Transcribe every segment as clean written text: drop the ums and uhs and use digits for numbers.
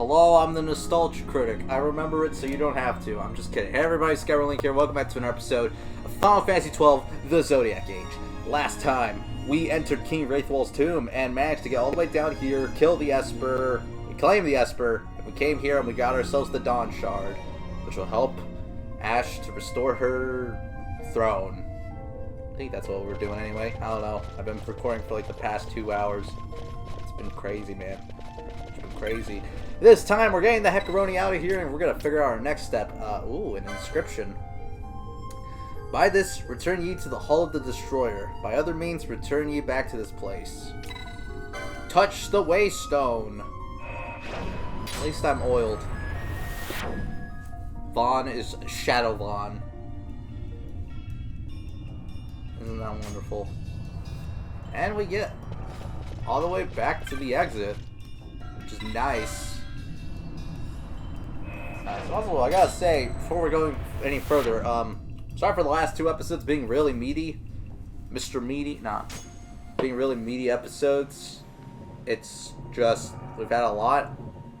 Hello, I'm the Nostalgia Critic. I remember it so you don't have to. I'm just kidding. Hey everybody, SkyRolling here. Welcome back to another episode of Final Fantasy XII, The Zodiac Age. Last time, we entered King Wraithwall's tomb and managed to get all the way down here, kill the Esper, we claimed the Esper, and we came here and we got ourselves the Dawn Shard, which will help Ash to restore her throne. I think that's what we're doing anyway. I don't know. I've been recording for like the past 2 hours. It's been crazy, man. It's been crazy. This time, we're getting the heckaroni out of here, and we're going to figure out our next step. Ooh, an inscription. By this, return ye to the Hall of the Destroyer. By other means, return ye back to this place. Touch the Waystone. At least I'm oiled. Vaughn is Shadow Vaughn. Isn't that wonderful? And we get all the way back to the exit, which is nice. Also, I gotta say, before we're going any further, sorry for the last 2 episodes being really meaty. Mr. Meaty, being really meaty episodes. It's just, we've had a lot.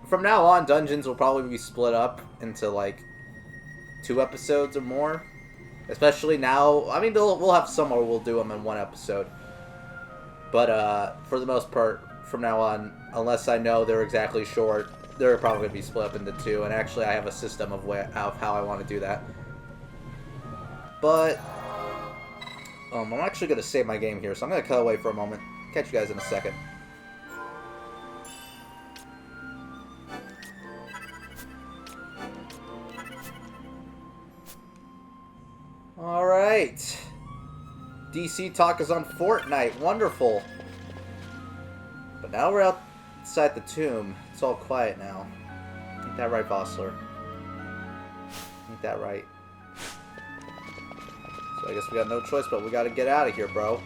From now on, dungeons will probably be split up into, like, 2 episodes or more. Especially now, I mean, we'll have some where we'll do them in 1 episode. But, for the most part, from now on, unless I know they're exactly short, they're probably going to be split up into 2, and actually I have a system of how I want to do that. But, I'm actually going to save my game here, so I'm going to cut away for a moment. Catch you guys in a second. Alright. DC talk is on Fortnite. Wonderful. But now we're outside the tomb. It's all quiet now. Ain't that right, Vossler? Ain't that right? So I guess we got no choice, but we gotta get out of here, bro.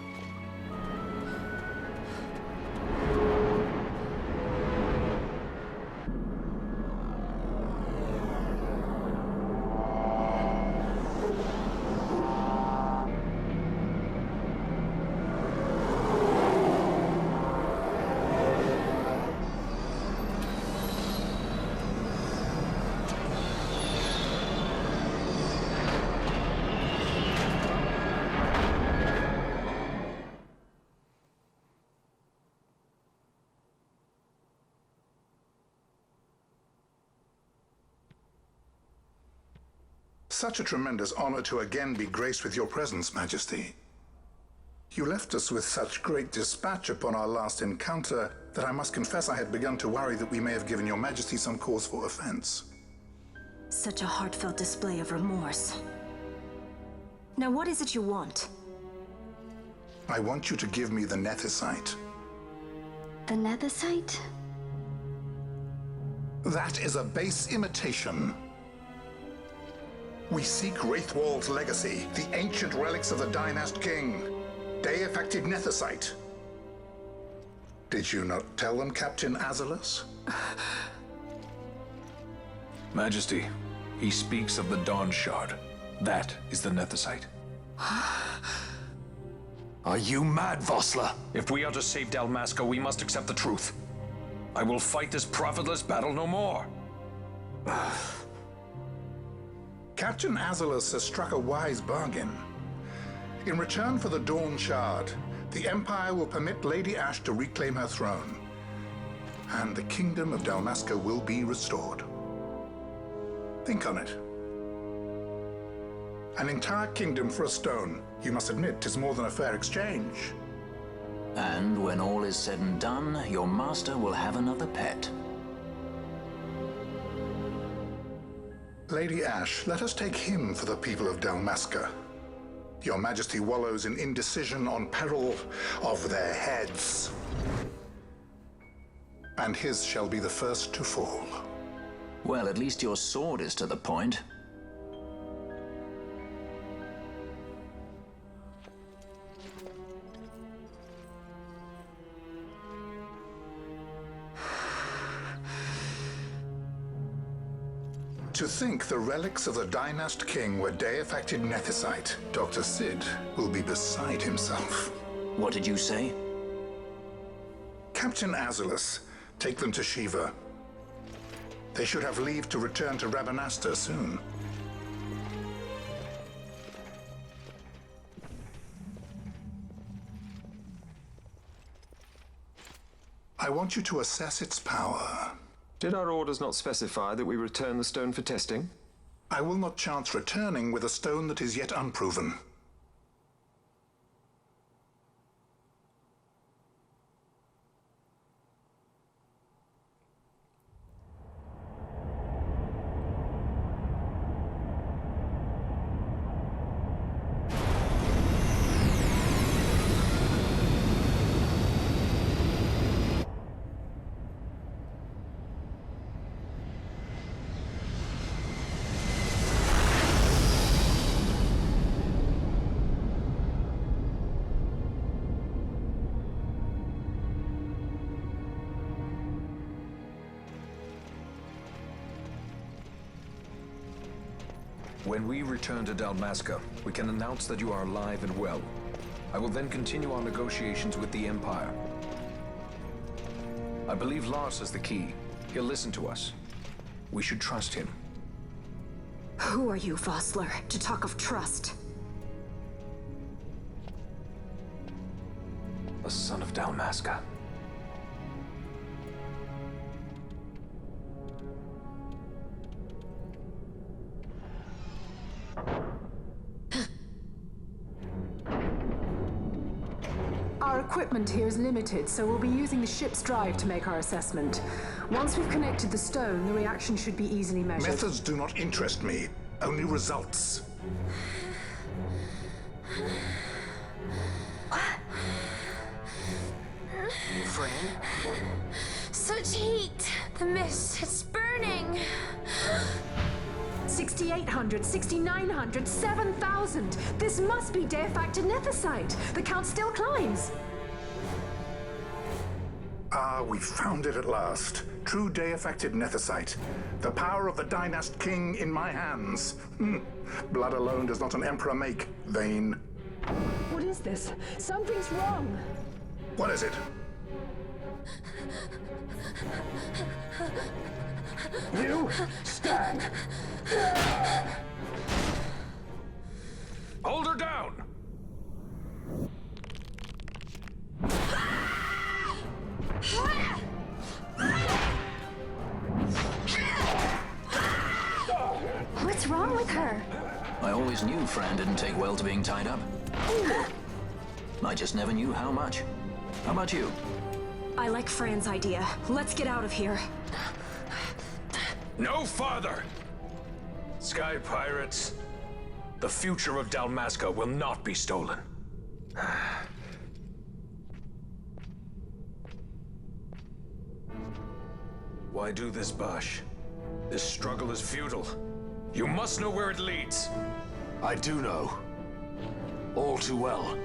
Such a tremendous honor to again be graced with your presence, Majesty. You left us with such great dispatch upon our last encounter that I must confess I had begun to worry that we may have given your Majesty some cause for offense. Such a heartfelt display of remorse. Now what is it you want? I want you to give me the Nethicite. The Nethicite? That is a base imitation. We seek Wraithwall's legacy, the ancient relics of the Dynast King. Day-affected Nethicite. Did you not tell them, Captain Azalus? Majesty, he speaks of the Dawn Shard. That is the Nethicite. Are you mad, Vossler? If we are to save Dalmasca, we must accept the truth. I will fight this profitless battle no more. Captain Azalus has struck a wise bargain. In return for the Dawn Shard, the Empire will permit Lady Ash to reclaim her throne, and the Kingdom of Dalmasca will be restored. Think on it. An entire kingdom for a stone. You must admit, 'tis more than a fair exchange. And when all is said and done, your master will have another pet. Lady Ash, let us take him for the people of Dalmasca. Your Majesty wallows in indecision on peril of their heads. And his shall be the first to fall. Well, at least your sword is to the point. To think the relics of the Dynast King were day-affected Nethicite, Dr. Cid will be beside himself. What did you say? Captain Azalus, take them to Shiva. They should have leave to return to Rabanastre soon. I want you to assess its power. Did our orders not specify that we return the stone for testing? I will not chance returning with a stone that is yet unproven. When we return to Dalmasca, we can announce that you are alive and well. I will then continue our negotiations with the Empire. I believe Lars has the key. He'll listen to us. We should trust him. Who are you, Vossler, to talk of trust? A son of Dalmasca. Our equipment here is limited, so we'll be using the ship's drive to make our assessment. Once we've connected the stone, the reaction should be easily measured. Methods do not interest me, only results. Friend? Such heat! The mist, it's burning! 6,800, 6,900, 7,000! This must be Deifacted Nethicite! The count still climbs! Ah, we found it at last. True Deifacted Nethicite. The power of the Dynast King in my hands. Blood alone does not an emperor make, vain. What is this? Something's wrong! What is it? You stand! Hold her down! What's wrong with her? I always knew Fran didn't take well to being tied up. I just never knew how much. How about you? I like Fran's idea. Let's get out of here. No farther! Sky Pirates, the future of Dalmasca will not be stolen. Why do this, Bash? This struggle is futile. You must know where it leads. I do know. All too well.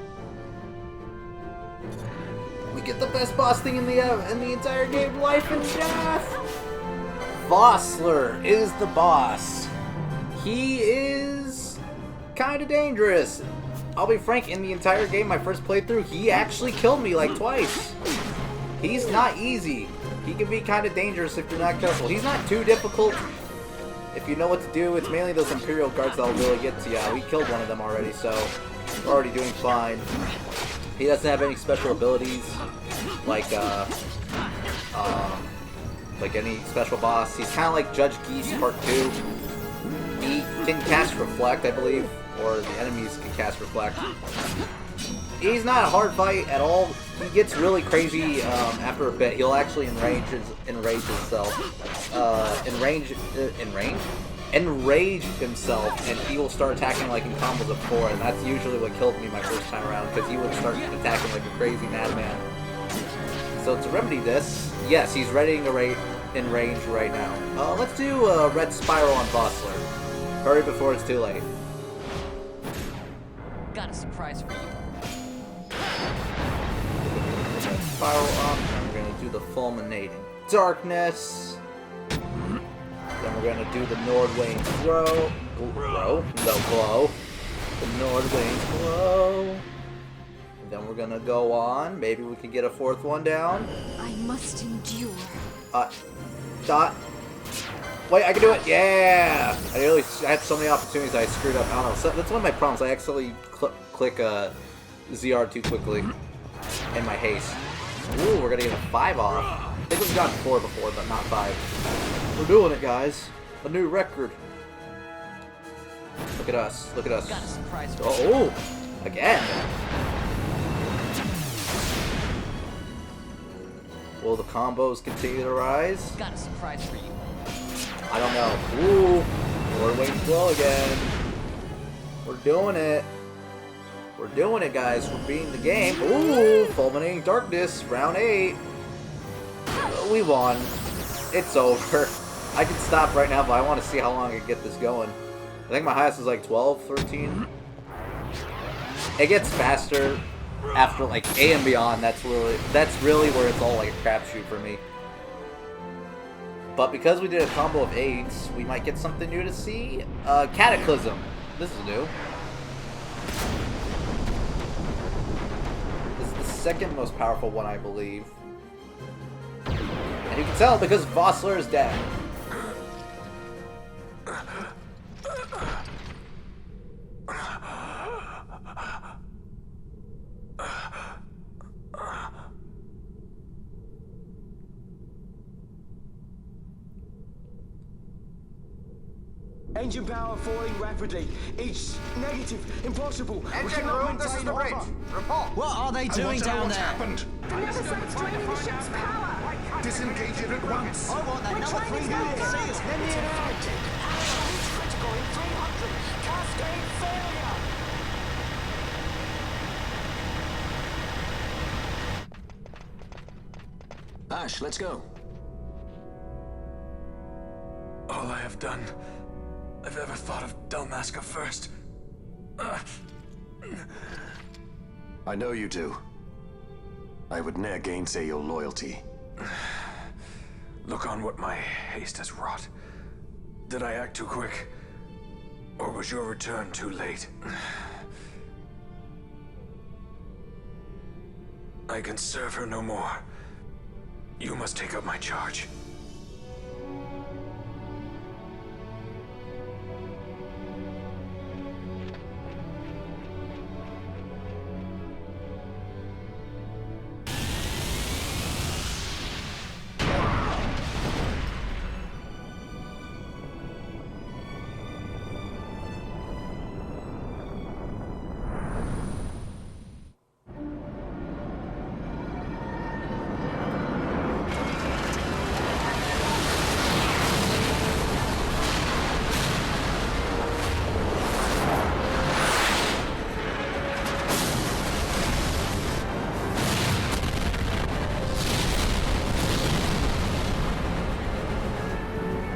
We get the best boss thing in the entire game, life and death. Vossler is the boss. He is kind of dangerous. I'll be frank, in the entire game, my first playthrough, he actually killed me like twice. He's not easy. He can be kind of dangerous if you're not careful. He's not too difficult if you know what to do. It's mainly those Imperial guards that'll really get to you. We killed one of them already, so we're already doing fine. He doesn't have any special abilities like any special boss. He's kind of like Judge Geese Part 2. He can cast Reflect, I believe, or the enemies can cast Reflect. He's not a hard fight at all. He gets really crazy after a bit. He'll actually enrage himself. Enrage himself, and he will start attacking like in combos of 4, and that's usually what killed me my first time around, because he would start attacking like a crazy madman. So to remedy this, yes, he's readying in range right now. Let's do a red spiral on Vossler. Hurry before it's too late. Got a surprise for you. Spiral up, and we're gonna do the fulminating darkness. Then we're gonna do the Nordwayne glow. The Nordwayne glow. And then we're gonna go on. Maybe we can get a fourth one down. I must endure. Dot. Wait, I can do it! Yeah! I had so many opportunities I screwed up. I don't know. So that's one of my problems. I accidentally click ZR too quickly in my haste. Ooh, we're gonna get a 5 off. I think we've gotten 4 before, but not 5. We're doing it, guys. A new record. Look at us. Look at us. Got a surprise for you. Oh! Again! Will the combos continue to rise? Got a surprise for you. I don't know. Ooh! We're waiting slow again. We're doing it. We're doing it, guys. We're beating the game. Ooh! Fulminating Darkness, round 8. We won. It's over. I can stop right now, but I want to see how long I can get this going. I think my highest is like 12, 13. It gets faster after like A and beyond. That's really where it's all like a crapshoot for me. But because we did a combo of 8s, we might get something new to see. Cataclysm. This is new. This is the second most powerful one, I believe. And you can tell because Vossler is dead. Engine power falling rapidly. It's negative. Impossible. Engine room, this is the bridge. Report. What are they doing down What's there? happened? Nemesis draining the ship's power! Disengage it at once. I want that number 3 million seals. Let me in. Ash, let's go. All I have done, I've ever thought of Dalmasca first. I know you do. I would ne'er gainsay your loyalty. Look on what my haste has wrought. Did I act too quick? Or was your return too late? I can serve her no more. You must take up my charge.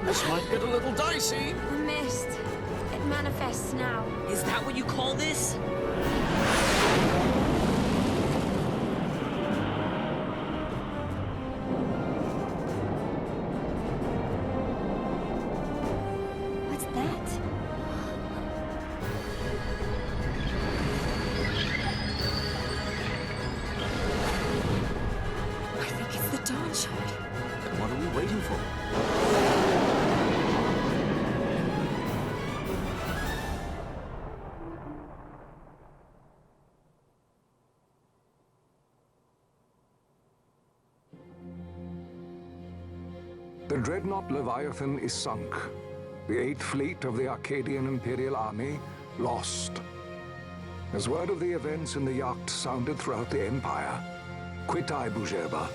This might get a little dicey. The mist. It manifests now. Is that what you call this? What's that? I think it's the Dawn Shard. Then what are we waiting for? The dreadnought Leviathan is sunk. The 8th fleet of the Arcadian Imperial Army lost. As word of the events in the yacht sounded throughout the Empire, quit I Bujeba,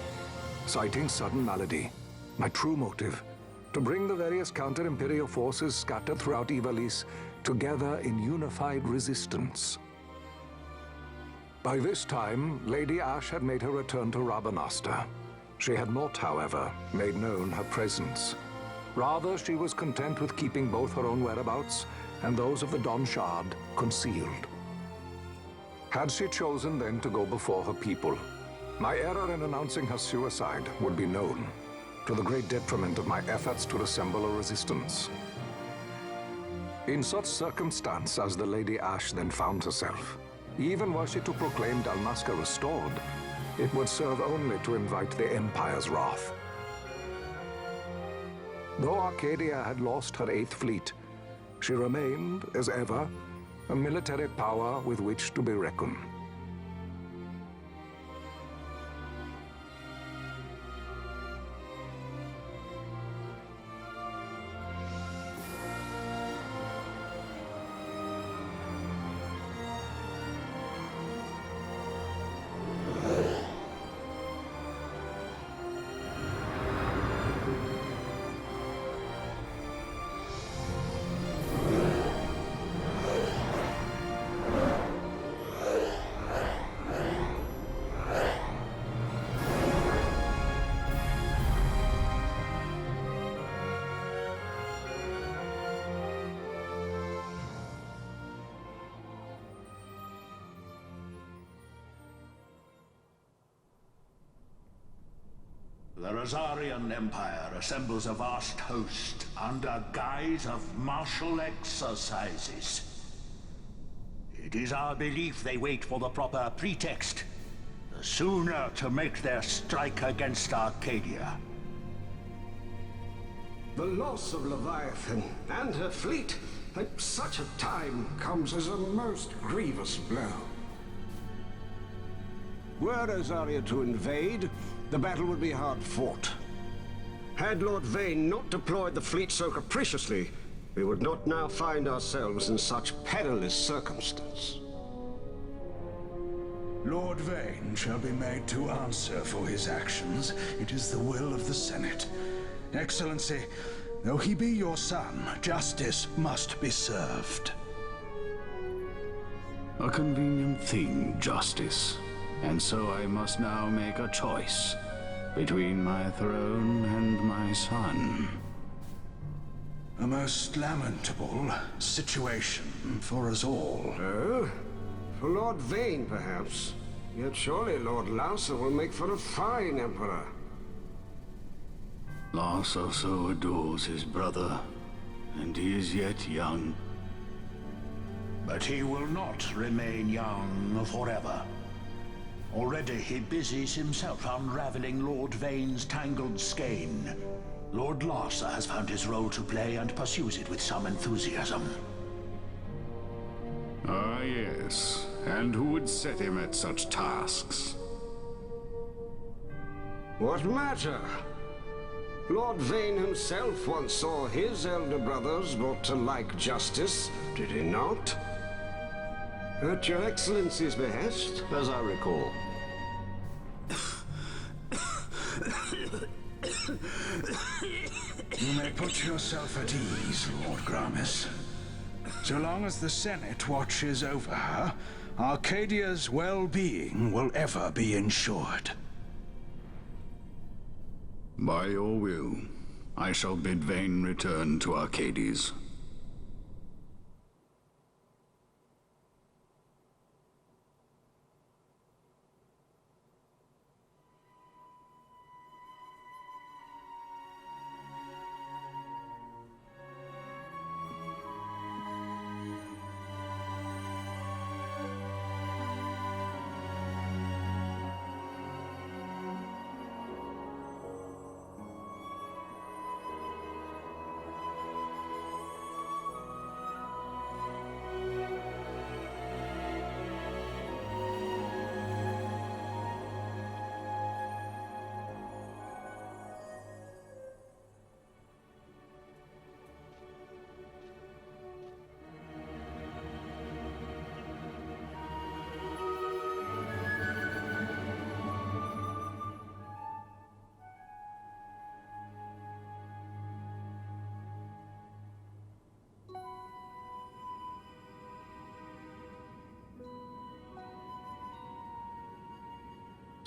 citing sudden malady. My true motive, to bring the various counter-imperial forces scattered throughout Ivalice together in unified resistance. By this time, Lady Ash had made her return to Rabanastre. She had not, however, made known her presence. Rather, she was content with keeping both her own whereabouts and those of the Dawn Shard concealed. Had she chosen then to go before her people, my error in announcing her suicide would be known, to the great detriment of my efforts to assemble a resistance. In such circumstance as the Lady Ash then found herself, even were she to proclaim Dalmasca restored, it would serve only to invite the Empire's wrath. Though Arcadia had lost her 8th Fleet, she remained, as ever, a military power with which to be reckoned. The Rosarian Empire assembles a vast host under guise of martial exercises. It is our belief they wait for the proper pretext, the sooner to make their strike against Arcadia. The loss of Leviathan and her fleet at such a time comes as a most grievous blow. Were Rosaria to invade, the battle would be hard fought. Had Lord Vane not deployed the fleet so capriciously, we would not now find ourselves in such perilous circumstance. Lord Vane shall be made to answer for his actions. It is the will of the Senate. Excellency, though he be your son, justice must be served. A convenient thing, justice. And so I must now make a choice between my throne and my son. A most lamentable situation for us all. Oh? For Lord Vane, perhaps. Yet surely Lord Lauser will make for a fine emperor. Lauser so adores his brother, and he is yet young. But he will not remain young forever. Already he busies himself unraveling Lord Vane's tangled skein. Lord Lauser has found his role to play and pursues it with some enthusiasm. Ah, yes. And who would set him at such tasks? What matter? Lord Vane himself once saw his elder brothers brought to like justice, did he not? At your Excellency's behest, as I recall. You may put yourself at ease, Lord Gramis. So long as the Senate watches over her, Arcadia's well-being will ever be ensured. By your will, I shall bid Vane return to Arcades.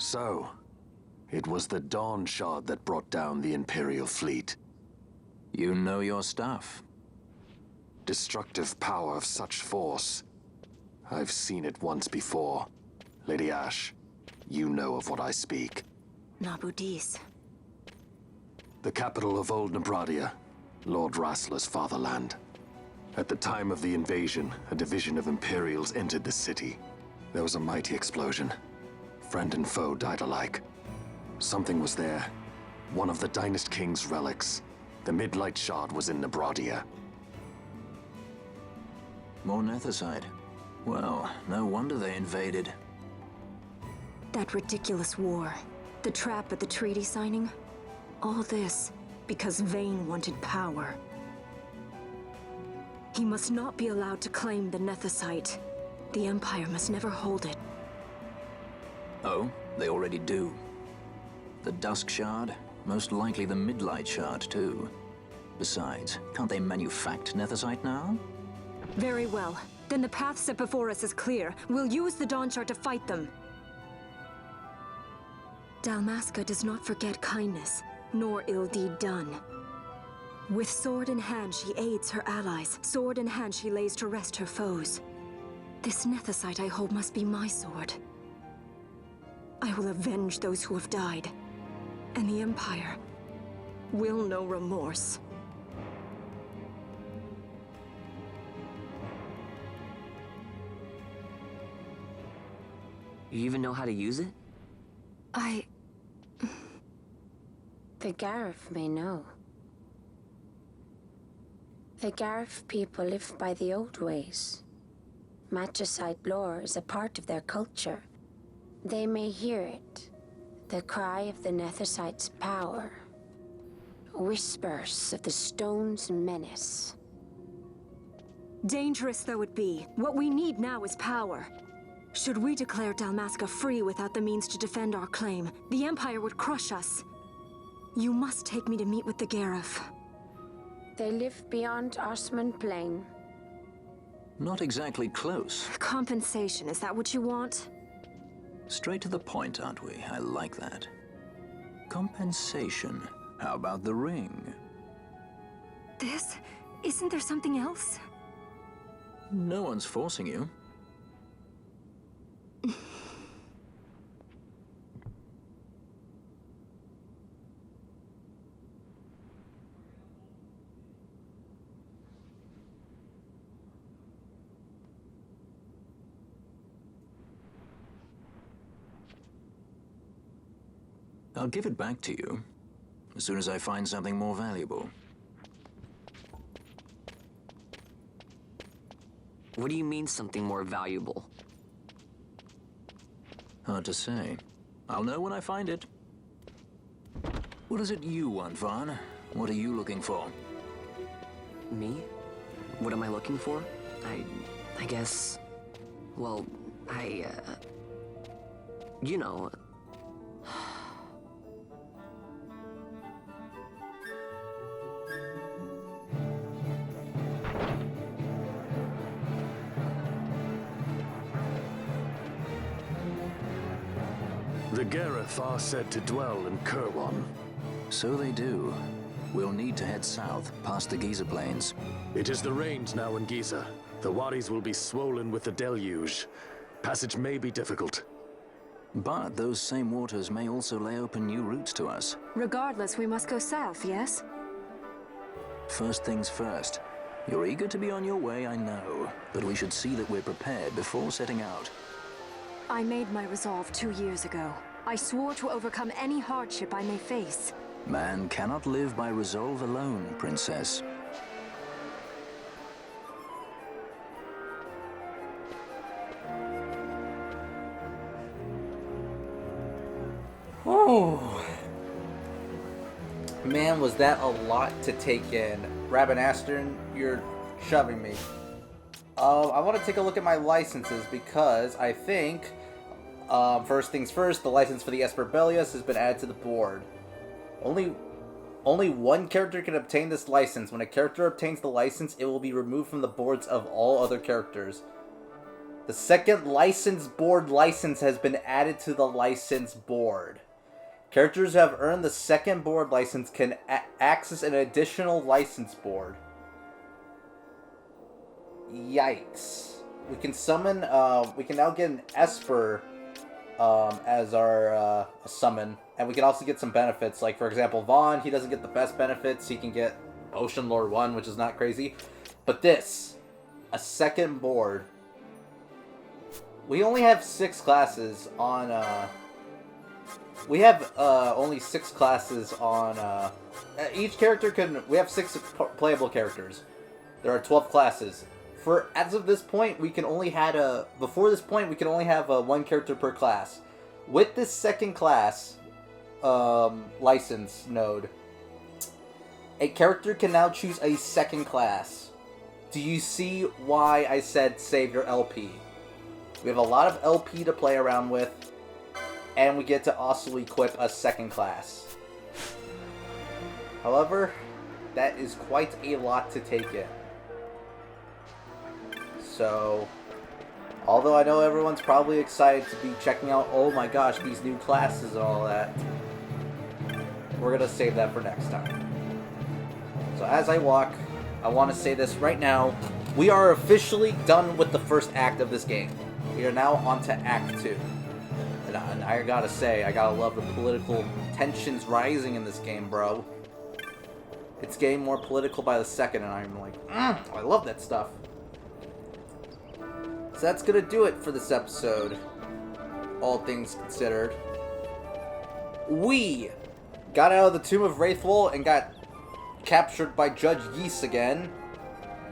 So, it was the Dawn Shard that brought down the Imperial fleet. You know your stuff. Destructive power of such force. I've seen it once before. Lady Ash, you know of what I speak. Nabudis. The capital of Old Nebradia, Lord Rassler's fatherland. At the time of the invasion, a division of Imperials entered the city. There was a mighty explosion. Friend and foe died alike. Something was there. One of the Dynast King's relics. The Midlight Shard was in Nebradia. More Nethicite. Well, no wonder they invaded. That ridiculous war. The trap at the treaty signing. All this because Vayne wanted power. He must not be allowed to claim the Nethicite. The Empire must never hold it. Oh, they already do. The Dusk Shard? Most likely the Midlight Shard, too. Besides, can't they manufacture Nethicite now? Very well. Then the path set before us is clear. We'll use the Dawn Shard to fight them. Dalmasca does not forget kindness, nor ill deed done. With sword in hand, she aids her allies. Sword in hand, she lays to rest her foes. This Nethicite I hold must be my sword. I will avenge those who have died. And the Empire will know remorse. You even know how to use it? The Garif may know. The Garif people live by the old ways. Magicite lore is a part of their culture. They may hear it. The cry of the Nethicite's power. Whispers of the stone's menace. Dangerous though it be, what we need now is power. Should we declare Dalmasca free without the means to defend our claim, the Empire would crush us. You must take me to meet with the Garif. They live beyond Osman Plain. Not exactly close. Compensation, is that what you want? Straight to the point, aren't we? I like that. Compensation. How about the ring? This? Isn't there something else? No one's forcing you. I'll give it back to you as soon as I find something more valuable. What do you mean something more valuable? Hard to say. I'll know when I find it. What is it you want, Vaughn? What are you looking for? Me? What am I looking for? I guess... Well, you know... The Gareth are said to dwell in Kirwan. So they do. We'll need to head south, past the Giza Plains. It is the rains now in Giza. The wadis will be swollen with the deluge. Passage may be difficult. But those same waters may also lay open new routes to us. Regardless, we must go south, yes? First things first. You're eager to be on your way, I know. But we should see that we're prepared before setting out. I made my resolve 2 years ago. I swore to overcome any hardship I may face. Man cannot live by resolve alone, Princess. Oh. Man, was that a lot to take in. Rabbit Astern, you're shoving me. I want to take a look at my licenses because I think, first things first, the license for the Esperbelius has been added to the board. Only one character can obtain this license. When a character obtains the license, it will be removed from the boards of all other characters. The second license board license has been added to the license board. Characters who have earned the second board license can access an additional license board. Yikes. We can summon, we can now get an Esper as our summon. And we can also get some benefits. Like, for example, Vaughn, he doesn't get the best benefits. He can get Ocean Lord 1, which is not crazy. But this, a second board. We only have 6 classes on we have only 6 classes on each character we have 6 playable characters. There are 12 classes. As of this point, we can only before this point we can only have 1 character per class. With this second class license node, a character can now choose a second class. Do you see why I said save your LP? We have a lot of LP to play around with, and we get to also equip a second class. However, that is quite a lot to take in. So, although I know everyone's probably excited to be checking out, oh my gosh, these new classes and all that, we're going to save that for next time. So as I walk, I want to say this right now. We are officially done with the first act of this game. We are now on to Act 2. And I gotta say, I gotta love the political tensions rising in this game, bro. It's getting more political by the second, and I'm like, I love that stuff. So that's gonna do it for this episode, all things considered. We got out of the Tomb of Wraithwall and got captured by Judge Ys again.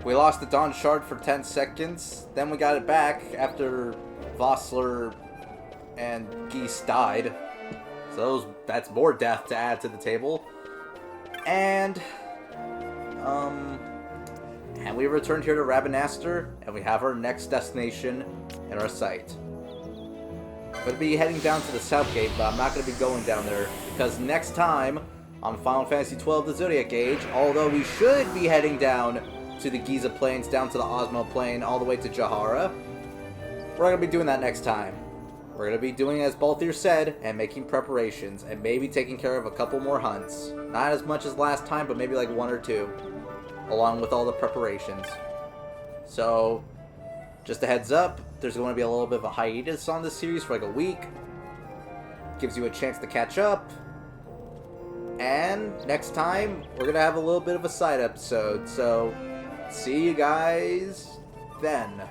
We lost the Dawn Shard for 10 seconds. Then we got it back after Vossler and Ys died. So that's more death to add to the table. And we returned here to Rabanastre, and we have our next destination in our sight. I'm going to be heading down to the South Gate, but I'm not going to be going down there, because next time on Final Fantasy XII The Zodiac Age, although we should be heading down to the Giza Plains, down to the Ozmo Plain, all the way to Jahara, we're going to be doing that next time. We're going to be doing as Balthier said, and making preparations, and maybe taking care of a couple more hunts. Not as much as last time, but maybe like 1 or 2, along with all the preparations. So, just a heads up, there's going to be a little bit of a hiatus on this series for like a week. Gives you a chance to catch up. And next time, we're going to have a little bit of a side episode. So, see you guys then.